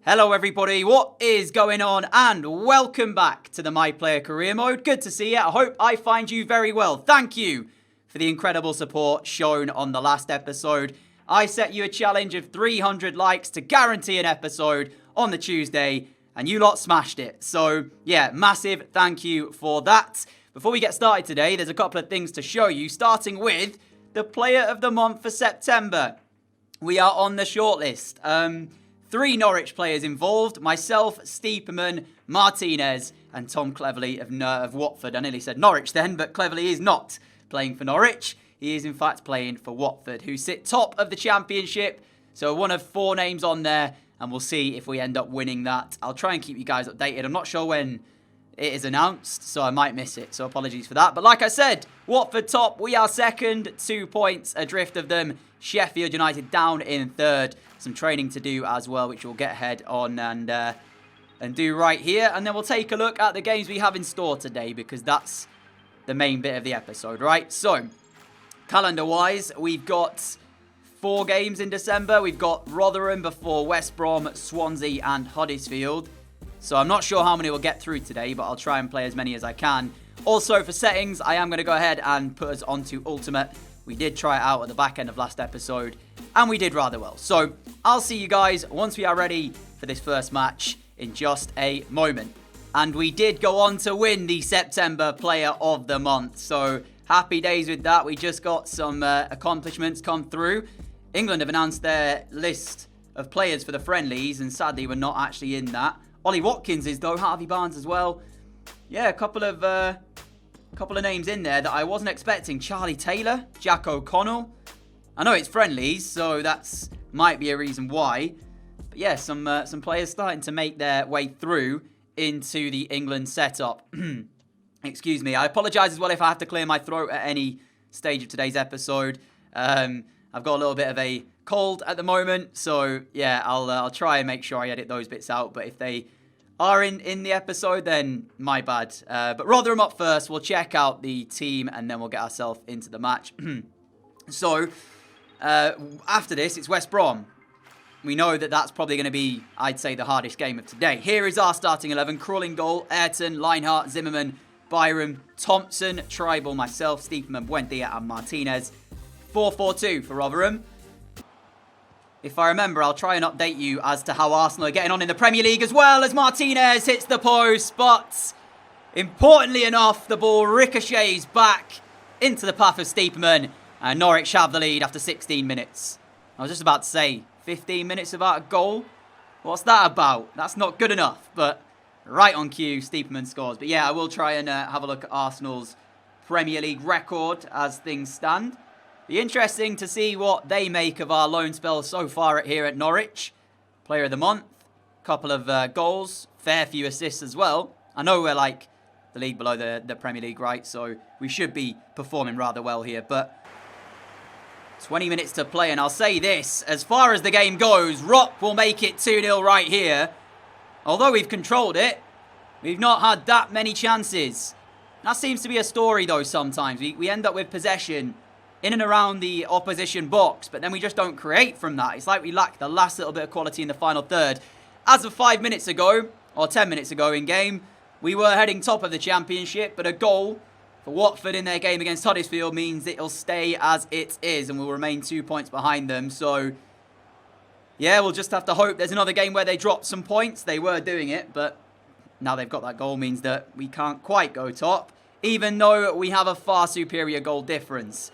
Hello everybody, what is going on? And welcome back to the My Player Career Mode. Good to see you. I hope I find you very well. Thank you for the incredible support shown on the last episode. I set you a challenge of 300 likes to guarantee an episode on the Tuesday, and you lot smashed it. So yeah, massive thank you for that. Before we get started today, there's a couple of things to show you, starting with the Player of the Month for September. We are on the shortlist. 3 Norwich players involved, myself, Steeperman, Martinez, and Tom Cleverley of Watford. I nearly said Norwich then, but Cleverley is not playing for Norwich. He is in fact playing for Watford, who sit top of the Championship. So one of 4 names on there, and we'll see if we end up winning that. I'll try and keep you guys updated. I'm not sure when it is announced, so I might miss it. So apologies for that. But like I said, Watford top, we are second, 2 points adrift of them. Sheffield United down in third. Some training to do as well, which we'll get ahead on and do right here. And then we'll take a look at the games we have in store today, because that's the main bit of the episode, right? So, calendar-wise, we've got 4 games in December. We've got Rotherham before West Brom, Swansea and Huddersfield. So I'm not sure how many we'll get through today, but I'll try and play as many as I can. Also, for settings, I am going to go ahead and put us onto Ultimate. We did try it out at the back end of last episode, and we did rather well. So, I'll see you guys once we are ready for this first match in just a moment. And we did go on to win the September Player of the Month. So, happy days with that. We just got some accomplishments come through. England have announced their list of players for the friendlies, and sadly we're not actually in that. Ollie Watkins is though, Harvey Barnes as well. Yeah, a couple of names in there that I wasn't expecting. Charlie Taylor, Jack O'Connell. I know it's friendlies, so that's might be a reason why. But yeah, some players starting to make their way through into the England setup. Excuse me. I apologise as well if I have to clear my throat at any stage of today's episode. I've got a little bit of a cold at the moment, so yeah, I'll try and make sure I edit those bits out. But if they are in the episode, then my bad. But Rotherham up first. We'll check out the team and then we'll get ourselves into the match. So, after this, it's West Brom. We know that that's probably going to be, I'd say, the hardest game of today. Here is our starting 11. Crawling goal, Ayrton, Lineheart, Zimmerman, Byram, Thompson, Tribal, myself, Steeperman, Buendia and Martinez. 4-4-2 for Rotherham. If I remember, I'll try and update you as to how Arsenal are getting on in the Premier League as well, as Martinez hits the post. But importantly enough, the ball ricochets back into the path of Steeperman. And Norwich have the lead after 16 minutes. I was just about to say, 15 minutes without a goal? What's that about? That's not good enough. But right on cue, Steeperman scores. But yeah, I will try and have a look at Arsenal's Premier League record as things stand. Be interesting to see what they make of our loan spell so far here at Norwich. Player of the Month, couple of goals, fair few assists as well. I know we're like the league below the Premier League, right? So we should be performing rather well here. But 20 minutes to play, and I'll say this, as far as the game goes, Rock will make it 2-0 right here. Although we've controlled it, we've not had that many chances. That seems to be a story though sometimes. We end up with possession in and around the opposition box, but then we just don't create from that. It's like we lack the last little bit of quality in the final third. As of 5 minutes ago, or 10 minutes ago in game, we were heading top of the Championship, but a goal for Watford in their game against Huddersfield means it'll stay as it is and will remain 2 points behind them. So, yeah, we'll just have to hope there's another game where they drop some points. They were doing it, but now they've got that goal means that we can't quite go top, even though we have a far superior goal difference.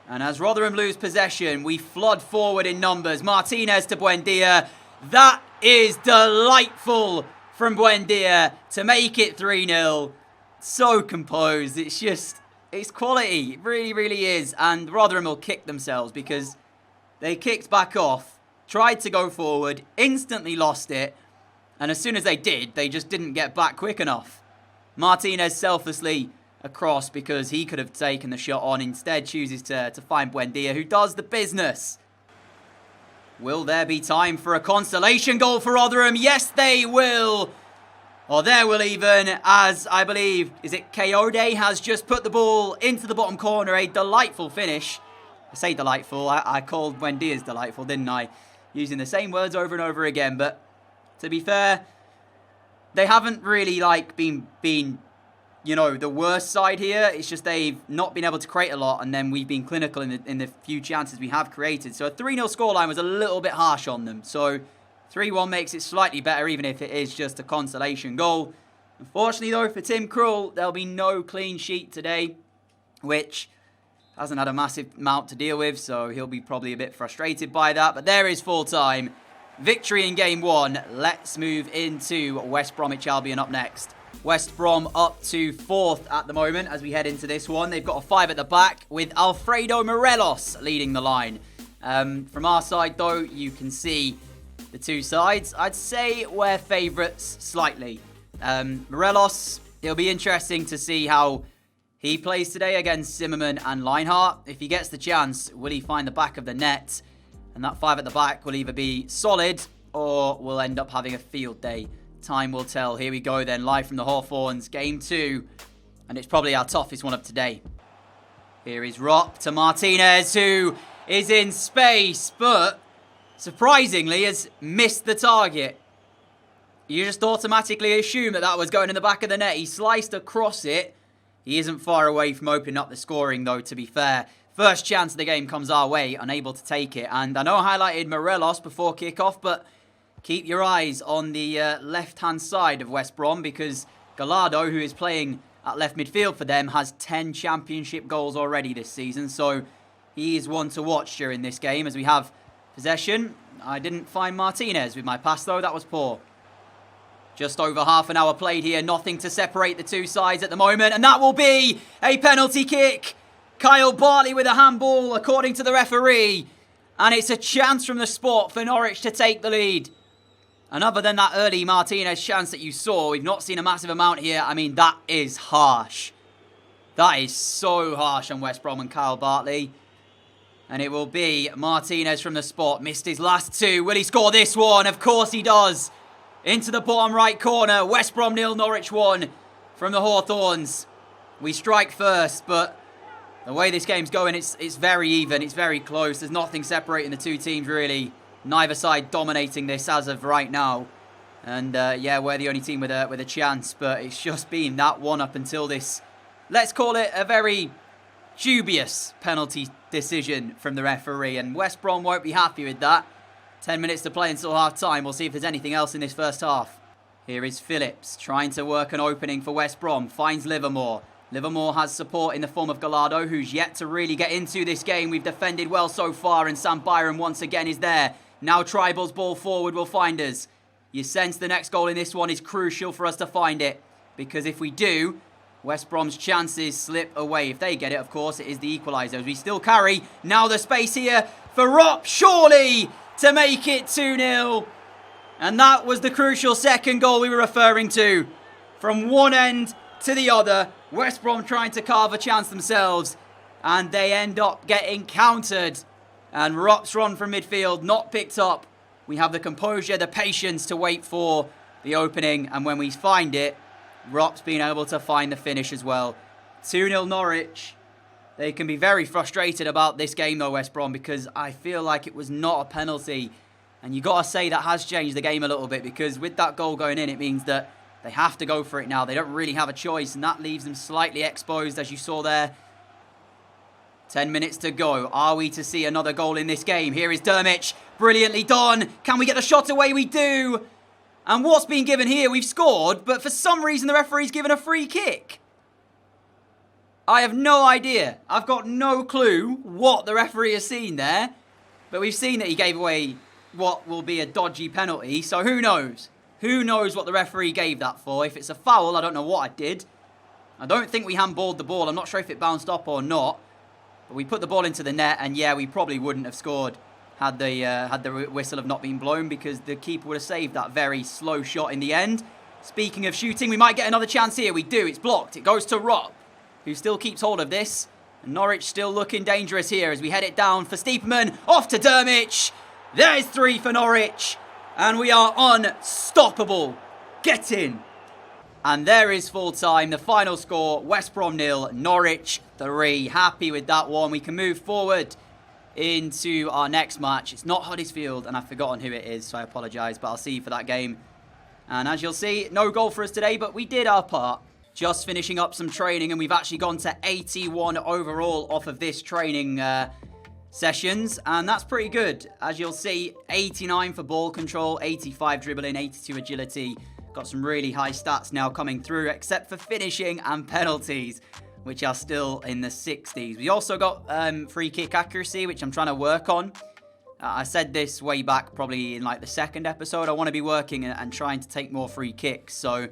And as Rotherham lose possession, we flood forward in numbers. Martinez to Buendia. That is delightful from Buendia to make it 3-0. So composed. It's quality. It really, really is. And Rotherham will kick themselves because they kicked back off, tried to go forward, instantly lost it. And as soon as they did, they just didn't get back quick enough. Martinez selflessly across because he could have taken the shot on. Instead chooses to find Buendia, who does the business. Will there be time for a consolation goal for Rotherham? Yes, they will. Or there will even, as I believe, is it Kayode has just put the ball into the bottom corner. A delightful finish. I say delightful. I called Buendia's delightful, didn't I? using the same words over and over again. But to be fair, they haven't really been you know, the worst side here. It's just they've not been able to create a lot, and then we've been clinical in the few chances we have created. So a 3-0 scoreline was a little bit harsh on them. So 3-1 makes it slightly better, even if it is just a consolation goal. Unfortunately, though, for Tim Krul, there'll be no clean sheet today, which hasn't had a massive amount to deal with, so he'll be probably a bit frustrated by that. But there is full time. Victory in game 1. Let's move into West Bromwich Albion up next. West Brom up to 4th at the moment as we head into this one. They've got a 5 at the back with Alfredo Morelos leading the line. From our side, though, you can see the two sides. I'd say we're favourites slightly. Morelos, it'll be interesting to see how he plays today against Zimmerman and Lienhart. If he gets the chance, will he find the back of the net? And that 5 at the back will either be solid or we'll end up having a field day. Time will tell. Here we go then, live from the Hawthorns, game 2. And it's probably our toughest one of today. Here is Rop to Martinez, who is in space, but surprisingly has missed the target. You just automatically assume that that was going in the back of the net. He sliced across it. He isn't far away from opening up the scoring, though, to be fair. First chance of the game comes our way, unable to take it. And I know I highlighted Morelos before kickoff, but keep your eyes on the left-hand side of West Brom, because Gallardo, who is playing at left midfield for them, has 10 championship goals already this season. So he is one to watch during this game as we have possession. I didn't find Martinez with my pass, though. That was poor. Just over half an hour played here. Nothing to separate the two sides at the moment. And that will be a penalty kick. Kyle Bartley with a handball, according to the referee. And it's a chance from the spot for Norwich to take the lead. And other than that early Martinez chance that you saw, we've not seen a massive amount here. I mean, that is harsh. That is so harsh on West Brom and Kyle Bartley. And it will be Martinez from the spot. Missed his last 2. Will he score this one? Of course he does. Into the bottom right corner. West Brom 0, Norwich 1 from the Hawthorns. We strike first, but the way this game's going, it's very even. It's very close. There's nothing separating the two teams, really. Neither side dominating this as of right now. And yeah, we're the only team with a chance. But it's just been that one up until this, let's call it a very dubious penalty decision from the referee. And West Brom won't be happy with that. 10 minutes to play until half-time. We'll see if there's anything else in this first half. Here is Phillips trying to work an opening for West Brom. Finds Livermore. Livermore has support in the form of Gallardo, who's yet to really get into this game. We've defended well so far, and Sam Byron once again is there. Now Tribal's ball forward will find us. You sense the next goal in this one is crucial for us to find it. Because if we do, West Brom's chances slip away. If they get it, of course, it is the equaliser. As we still carry. Now the space here for Rop, surely, to make it 2-0. And that was the crucial second goal we were referring to. From one end to the other, West Brom trying to carve a chance themselves. And they end up getting countered. And Rop's run from midfield, not picked up. We have the composure, the patience to wait for the opening. And when we find it, Rop's been able to find the finish as well. 2-0 Norwich. They can be very frustrated about this game though, West Brom, because I feel like it was not a penalty. And you got to say that has changed the game a little bit, because with that goal going in, it means that they have to go for it now. They don't really have a choice, and that leaves them slightly exposed, as you saw there. 10 minutes to go. Are we to see another goal in this game? Here is Dermich. Brilliantly done. Can we get the shot away? We do. And what's been given here? We've scored, but for some reason the referee's given a free kick. I have no idea. I've got no clue what the referee has seen there. But we've seen that he gave away what will be a dodgy penalty. So who knows? Who knows what the referee gave that for? If it's a foul, I don't know what I did. I don't think we handballed the ball. I'm not sure if it bounced up or not. But we put the ball into the net, and yeah, we probably wouldn't have scored had the whistle have not been blown, because the keeper would have saved that very slow shot in the end. Speaking of shooting, we might get another chance here. We do. It's blocked. It goes to Rop, who still keeps hold of this. And Norwich still looking dangerous here as we head it down for Stiepermann. Off to Dermich. There's 3 for Norwich. And we are unstoppable. Get in. And there is full time. The final score, West Brom 0, Norwich 3. Happy with that one. We can move forward into our next match. It's not Huddersfield, and I've forgotten who it is, so I apologise, but I'll see you for that game. And as you'll see, no goal for us today, but we did our part. Just finishing up some training, and we've actually gone to 81 overall off of this training sessions, and that's pretty good. As you'll see, 89 for ball control, 85 dribbling, 82 agility. Got some really high stats now coming through, except for finishing and penalties, which are still in the 60s. We also got free kick accuracy, which I'm trying to work on. I said this way back probably in like the second episode. I want to be working and trying to take more free kicks. So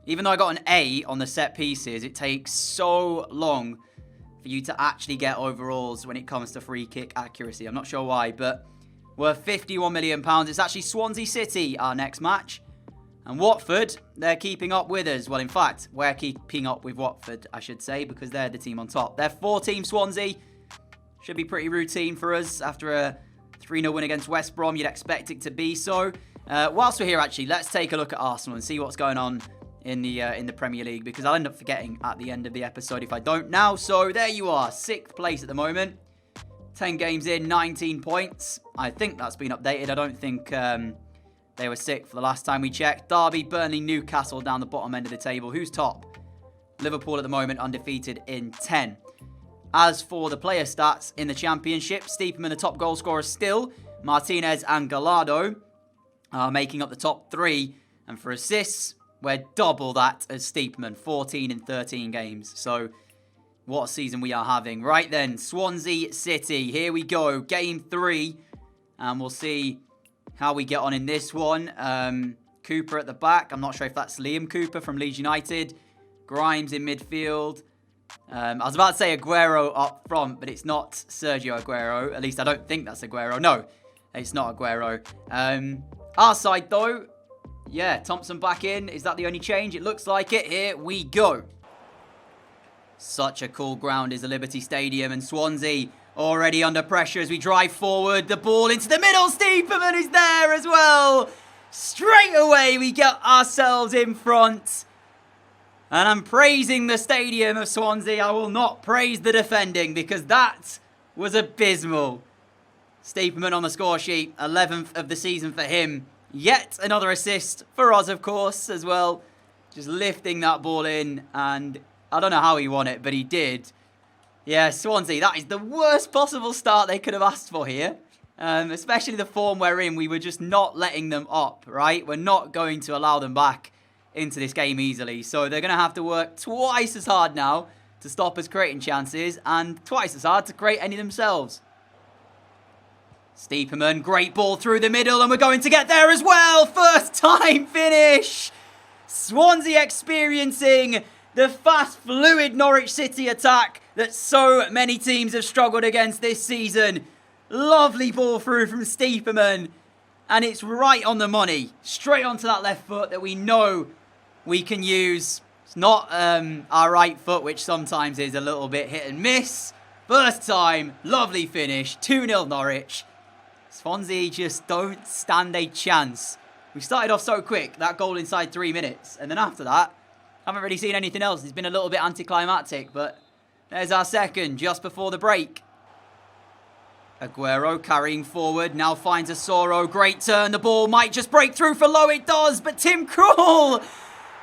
even though I got an A on the set pieces, it takes so long for you to actually get overalls when it comes to free kick accuracy. I'm not sure why, but worth £51 million. It's actually Swansea City, our next match. And Watford, they're keeping up with us. Well, in fact, we're keeping up with Watford, I should say, because they're the team on top. They're 4-team Swansea. Should be pretty routine for us after a 3-0 win against West Brom. You'd expect it to be so. Whilst we're here, actually, let's take a look at Arsenal and see what's going on in the Premier League, because I'll end up forgetting at the end of the episode if I don't now. So there you are, 6th place at the moment. 10 games in, 19 points. I think that's been updated. I don't think they were 6th for the last time we checked. Derby, Burnley, Newcastle down the bottom end of the table. Who's top? Liverpool at the moment undefeated in 10. As for the player stats in the Championship, Steeperman the top goal scorer still. Martinez and Gallardo are making up the top 3. And for assists, we're double that as Steeperman, 14 in 13 games. So what a season we are having. Right then, Swansea City. Here we go. Game 3. And we'll see how we get on in this one. Cooper at the back. I'm not sure if that's Liam Cooper from Leeds United. Grimes in midfield. I was about to say Aguero up front, but it's not Sergio Aguero. At least I don't think that's Aguero. No, it's not Aguero. Our side, though, yeah, Thompson back in. Is that the only change? It looks like it. Here we go. Such a cool ground is the Liberty Stadium, and Swansea already under pressure as we drive forward. The ball into the middle. Steeperman is there as well. Straight away, we get ourselves in front. And I'm praising the stadium of Swansea. I will not praise the defending because that was abysmal. Steeperman on the score sheet. 11th of the season for him. Yet another assist for us, of course, as well. Just lifting that ball in. And I don't know how he won it, but he did. Yeah, Swansea, that is the worst possible start they could have asked for here. Especially the form we're in. We were just not letting them up, right? We're not going to allow them back into this game easily. So they're going to have to work twice as hard now to stop us creating chances and twice as hard to create any themselves. Steeperman, great ball through the middle, and we're going to get there as well. First time finish. Swansea experiencing the fast, fluid Norwich City attack that so many teams have struggled against this season. Lovely ball through from Steeperman, and it's right on the money. Straight onto that left foot that we know we can use. It's not our right foot, which sometimes is a little bit hit and miss. First time, lovely finish, 2-0 Norwich. Swansea just don't stand a chance. We started off so quick, that goal inside 3 minutes. And then after that, haven't really seen anything else. It's been a little bit anticlimactic, but there's our second just before the break. Aguero carrying forward, now finds Asoro. Great turn, the ball might just break through for Lowe. It does, but Tim Krul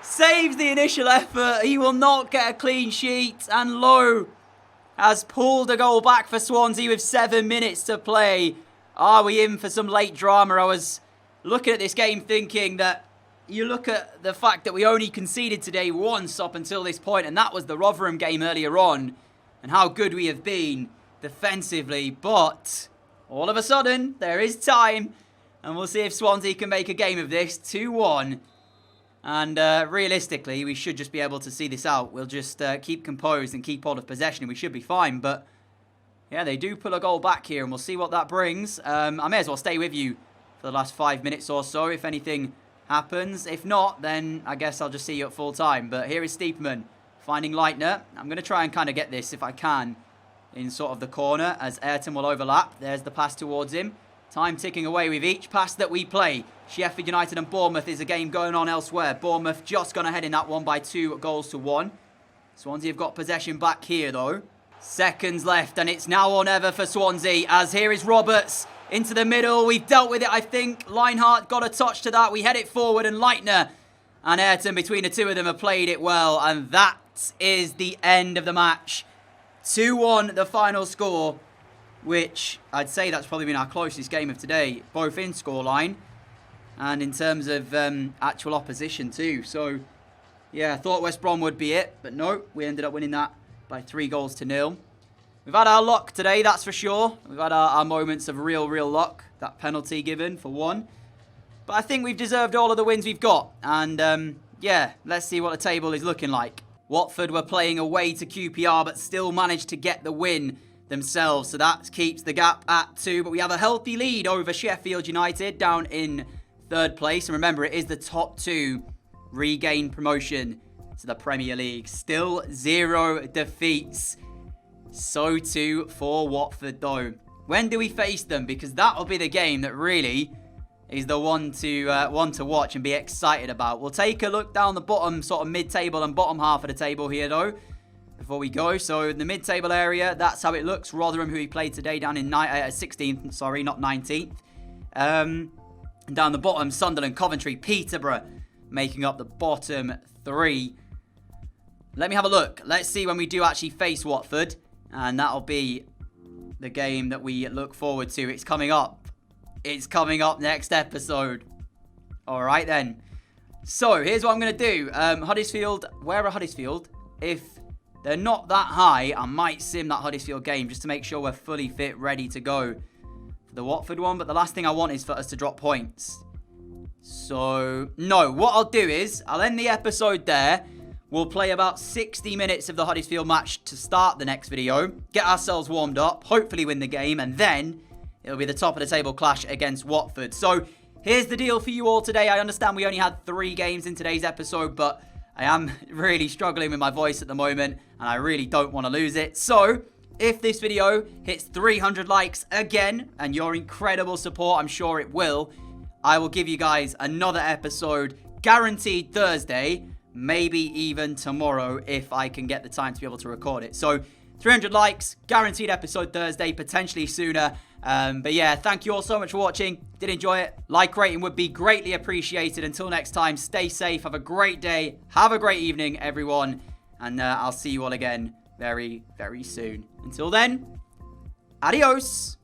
saves the initial effort. He will not get a clean sheet, and Lowe has pulled a goal back for Swansea with 7 minutes to play. Are we in for some late drama? I was looking at this game thinking that you look at the fact that we only conceded today once up until this point, and that was the Rotherham game earlier on, and how good we have been defensively. But all of a sudden, there is time, and we'll see if Swansea can make a game of this. 2-1. And realistically, we should just be able to see this out. We'll just keep composed and keep hold of possession, and we should be fine. But yeah, they do pull a goal back here, and we'll see what that brings. I may as well stay with you for the last 5 minutes or so if anything happens. If not, then I guess I'll just see you at full time. But here is Steeperman finding Leitner. I'm going to try and kind of get this, if I can, in sort of the corner as Ayrton will overlap. There's the pass towards him. Time ticking away with each pass that we play. Sheffield United and Bournemouth is a game going on elsewhere. Bournemouth just gone ahead in that one by 2 goals to 1. Swansea have got possession back here, though. Seconds left, and it's now or never for Swansea, as here is Roberts into the middle. We've dealt with it, I think. Lineheart got a touch to that. We head it forward, and Leitner and Ayrton, between the two of them, have played it well, and that is the end of the match. 2-1, the final score, which I'd say that's probably been our closest game of today, both in scoreline and in terms of actual opposition too. So, yeah, I thought West Brom would be it, but no, we ended up winning that by 3-0. We've had our luck today, that's for sure. We've had our moments of real luck. That penalty given for one. But I think we've deserved all of the wins we've got. And, yeah, let's see what the table is looking like. Watford were playing away to QPR, but still managed to get the win themselves. So that keeps the gap at 2. But we have a healthy lead over Sheffield United down in 3rd place. And remember, it is the top 2 regain promotion to the Premier League. Still 0 defeats. So too for Watford, though. When do we face them? Because that'll be the game that really is the one to watch and be excited about. We'll take a look down the bottom, sort of mid-table and bottom half of the table here, though, before we go. So in the mid-table area, that's how it looks. Rotherham, who we played today, down in 16th, sorry, not 19th. And down the bottom, Sunderland, Coventry, Peterborough, making up the bottom 3. Let me have a look. Let's see when we do actually face Watford. And that'll be the game that we look forward to. It's coming up. It's coming up next episode. All right, then. So, here's what I'm going to do. Huddersfield. Where are Huddersfield? If they're not that high, I might sim that Huddersfield game just to make sure we're fully fit, ready to go for the Watford one. But the last thing I want is for us to drop points. So, no. What I'll do is, I'll end the episode there. We'll play about 60 minutes of the Huddersfield match to start the next video. Get ourselves warmed up. Hopefully win the game. And then it'll be the top of the table clash against Watford. So here's the deal for you all today. I understand we only had 3 games in today's episode, but I am really struggling with my voice at the moment, and I really don't want to lose it. So if this video hits 300 likes again, and your incredible support, I'm sure it will, I will give you guys another episode guaranteed Thursday, maybe even tomorrow if I can get the time to be able to record it. So 300 likes, guaranteed episode Thursday, potentially sooner. But yeah, thank you all so much for watching. Did enjoy it? Like rating would be greatly appreciated. Until next time, stay safe. Have a great day. Have a great evening, everyone. And I'll see you all again very soon. Until then, adios.